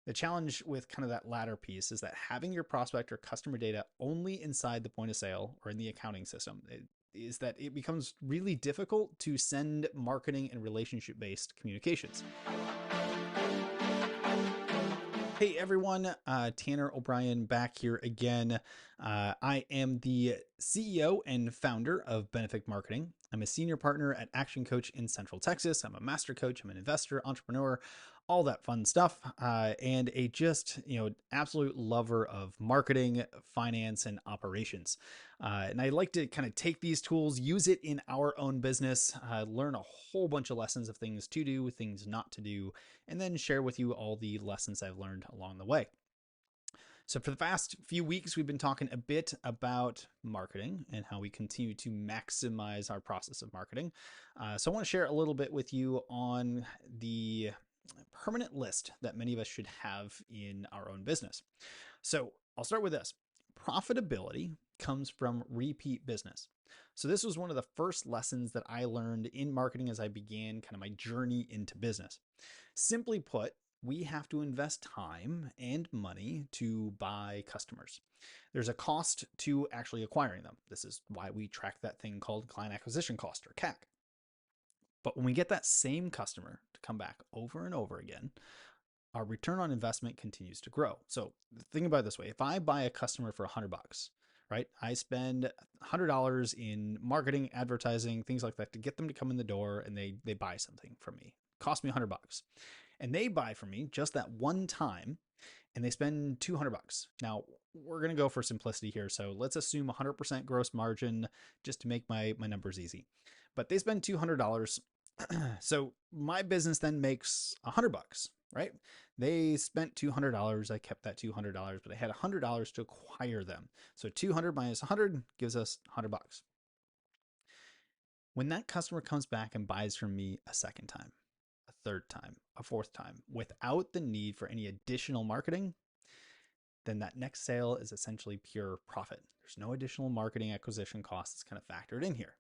The challenge with kind of that latter piece is that having your prospect or customer data only inside the point of sale or in the accounting system is that it becomes really difficult to send marketing and relationship based communications. Hey everyone, Tanner O'Brien back here again. I am the CEO and founder of Benefit Marketing. I'm a senior partner at Action Coach in Central Texas. I'm a master coach. I'm an investor, entrepreneur, all that fun stuff, and a just absolute lover of marketing, finance, and operations. And I like to kind of take these tools, use it in our own business, learn a whole bunch of lessons of things to do, things not to do, and then share with you all the lessons I've learned along the way. So, for the past few weeks, we've been talking a bit about marketing and how we continue to maximize our process of marketing. So, I want to share a little bit with you on the permanent list that many of us should have in our own business. So, I'll start with this. Profitability comes from repeat business. So, this was one of the first lessons that I learned in marketing as I began kind of my journey into business. Simply put, we have to invest time and money to buy customers. There's a cost to actually acquiring them. This is why we track that thing called client acquisition cost or CAC. But when we get that same customer to come back over and over again, our return on investment continues to grow. So think about it this way. If I buy a customer for $100, right? I spend $100 in marketing, advertising, things like that to get them to come in the door and they buy something from me. Cost me $100. And they buy from me just that one time and they spend $200. Now, we're going to go for simplicity here. So let's assume 100% gross margin just to make my numbers easy. But they spend $200. So my business then makes $100, right? They spent $200. I kept that $200, but I had $100 to acquire them. So 200 minus 100 gives us $100. When that customer comes back and buys from me a second time, a third time, a fourth time, without the need for any additional marketing, then that next sale is essentially pure profit. There's no additional marketing acquisition costs that's kind of factored in here.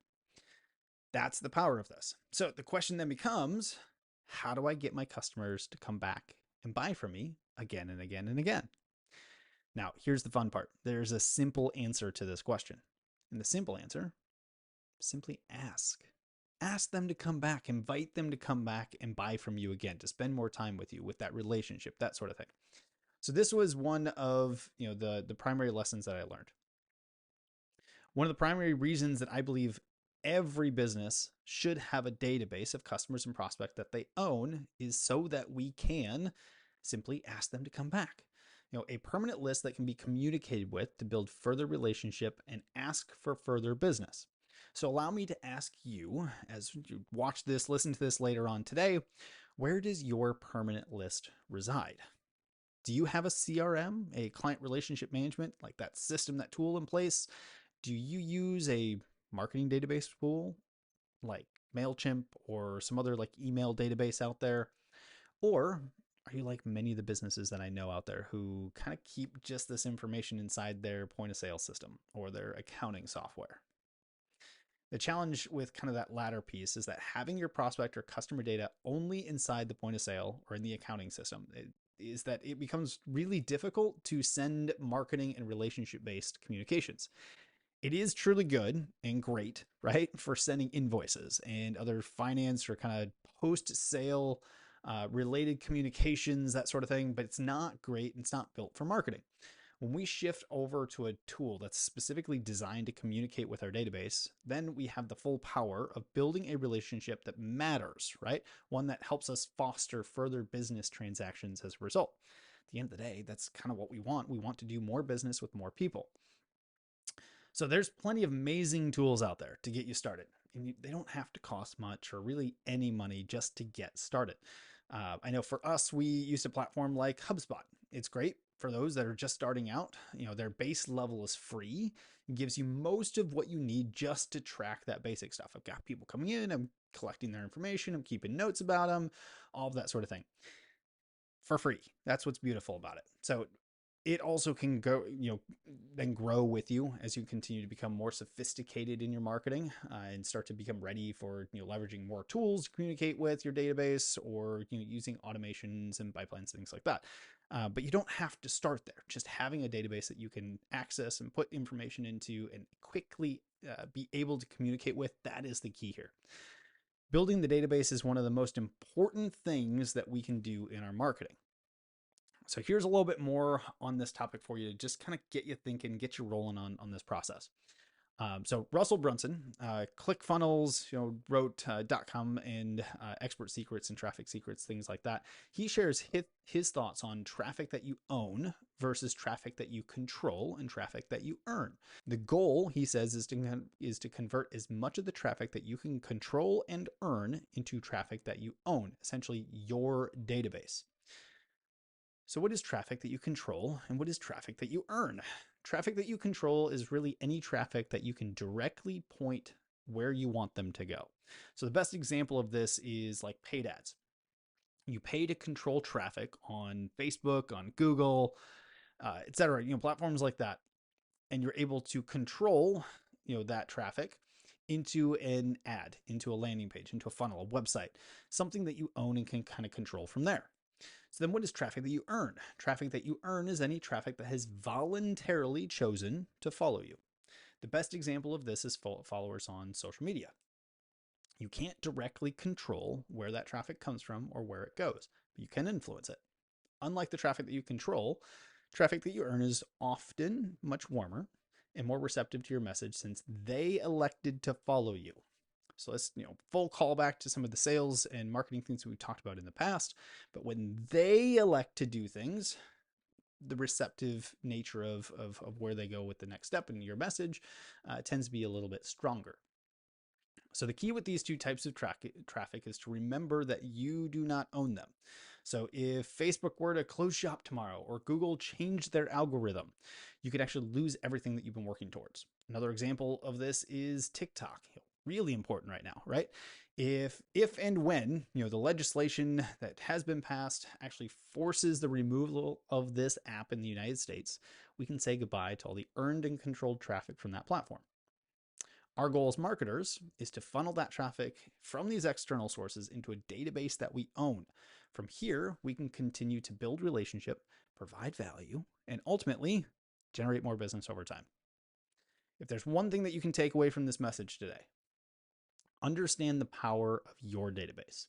That's the power of this. So the question then becomes, how do I get my customers to come back and buy from me again and again and again? Now, here's the fun part. There's a simple answer to this question. And the simple answer, simply ask. Ask them to come back, invite them to come back and buy from you again, to spend more time with you, with that relationship, that sort of thing. So this was one of the primary lessons that I learned. One of the primary reasons that I believe every business should have a database of customers and prospects that they own is so that we can simply ask them to come back. A permanent list that can be communicated with to build further relationship and ask for further business. So allow me to ask you, as you watch this, listen to this later on today, where does your permanent list reside? Do you have a CRM, a client relationship management, like that system, that tool in place? Do you use a marketing database tool like MailChimp or some other like email database out there? Or are you like many of the businesses that I know out there who kind of keep just this information inside their point of sale system or their accounting software? The challenge with kind of that latter piece is that having your prospect or customer data only inside the point of sale or in the accounting system is that it becomes really difficult to send marketing and relationship based communications. It is truly good and great, right, for sending invoices and other finance or kind of post sale related communications, that sort of thing, but it's not great. It's not built for marketing. When we shift over to a tool that's specifically designed to communicate with our database, then we have the full power of building a relationship that matters, right? One that helps us foster further business transactions as a result. At the end of the day, that's kind of what we want. We want to do more business with more people. So there's plenty of amazing tools out there to get you started. And they don't have to cost much or really any money just to get started. I know for us, we use a platform like HubSpot. It's great for those that are just starting out. Their base level is free. It gives you most of what you need just to track that basic stuff. I've got people coming in, I'm collecting their information, I'm keeping notes about them, all of that sort of thing for free. That's what's beautiful about it. So it also can go, then grow with you as you continue to become more sophisticated in your marketing and start to become ready for, leveraging more tools to communicate with your database or, using automations and pipelines, things like that. But you don't have to start there. Just having a database that you can access and put information into and quickly be able to communicate with, that is the key here. Building the database is one of the most important things that we can do in our marketing. So here's a little bit more on this topic for you to just kind of get you thinking, get you rolling on this process. So Russell Brunson, ClickFunnels, wrote .com and Expert Secrets and Traffic Secrets, things like that. He shares his thoughts on traffic that you own versus traffic that you control and traffic that you earn. The goal, he says, is to convert as much of the traffic that you can control and earn into traffic that you own, essentially your database. So what is traffic that you control and what is traffic that you earn? Traffic that you control is really any traffic that you can directly point where you want them to go. So the best example of this is like paid ads. You pay to control traffic on Facebook, on Google, etc. Platforms like that, and you're able to control that traffic into an ad, into a landing page, into a funnel, a website, something that you own and can kind of control from there. So then what is traffic that you earn? Traffic that you earn is any traffic that has voluntarily chosen to follow you. The best example of this is followers on social media. You can't directly control where that traffic comes from or where it goes, but you can influence it. Unlike the traffic that you control, traffic that you earn is often much warmer and more receptive to your message since they elected to follow you. So let's, full callback to some of the sales and marketing things we've talked about in the past. But when they elect to do things, the receptive nature of where they go with the next step in your message tends to be a little bit stronger. So the key with these two types of traffic is to remember that you do not own them. So if Facebook were to close shop tomorrow or Google changed their algorithm, you could actually lose everything that you've been working towards. Another example of this is TikTok. Really important right now, right? If and when the legislation that has been passed actually forces the removal of this app in the United States, we can say goodbye to all the earned and controlled traffic from that platform. Our goal as marketers is to funnel that traffic from these external sources into a database that we own. From here, we can continue to build relationship, provide value, and ultimately generate more business over time. If there's one thing that you can take away from this message today, understand the power of your database.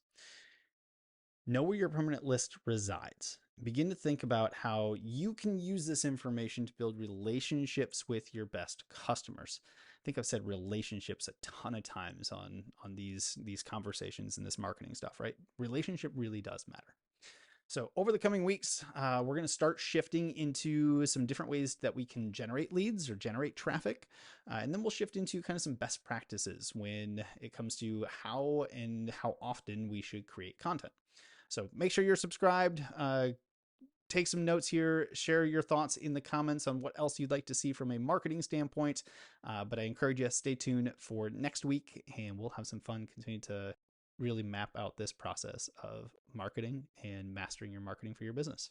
Know where your permanent list resides. Begin to think about how you can use this information to build relationships with your best customers. I think I've said relationships a ton of times on these conversations and this marketing stuff, right? Relationship really does matter. So over the coming weeks, we're going to start shifting into some different ways that we can generate leads or generate traffic. And then we'll shift into kind of some best practices when it comes to how and how often we should create content. So make sure you're subscribed. Take some notes here, share your thoughts in the comments on what else you'd like to see from a marketing standpoint. But I encourage you to stay tuned for next week and we'll have some fun continuing to really map out this process of marketing and mastering your marketing for your business.